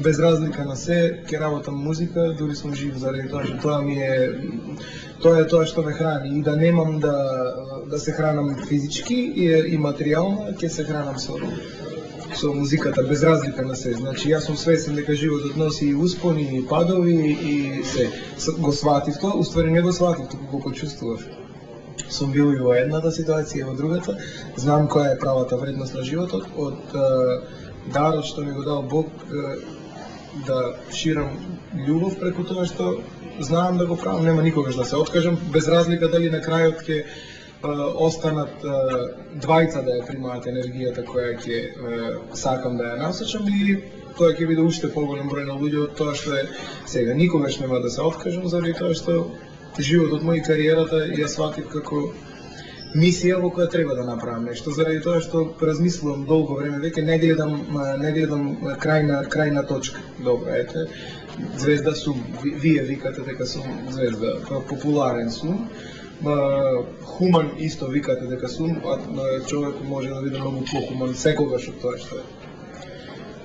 без разлика на се, ќе работам музика, дури сум жив заради тоа што тоа е тоа што ме храни и да немам да се хранам физички и материјално, ќе се хранам со музиката без разлика на се. Значи јас сум свесен дека животот носи и успони и падови и се. Го сватив тоа, уствари не го сватив, туку го почувствував. Сум бил и во едната ситуација и во другата. Знам која е правата вредност на животот, од дарот што ми го дал Бог да ширам љубов преку тоа што знаам да го правам, нема никогаш да се откажам, без разлика дали на крајот ќе останат двајца да ја примаат енергијата која ќе сакам да ја насочам и тоа ќе биде уште поголем број на луѓе од тоа што е сега. Никогаш нема да се откажам заради тоа што животот мој и кариерата ја сватив како мисија во која треба да направам нешто, заради тоа што размислувам долго време веќе, не гледам крајна точка. Добро, ете, звезда сум, вие викате дека сум звезда, популарен сум, хуман исто викате дека сум, а човек може да биде многу похуман секогаш од тоа што е.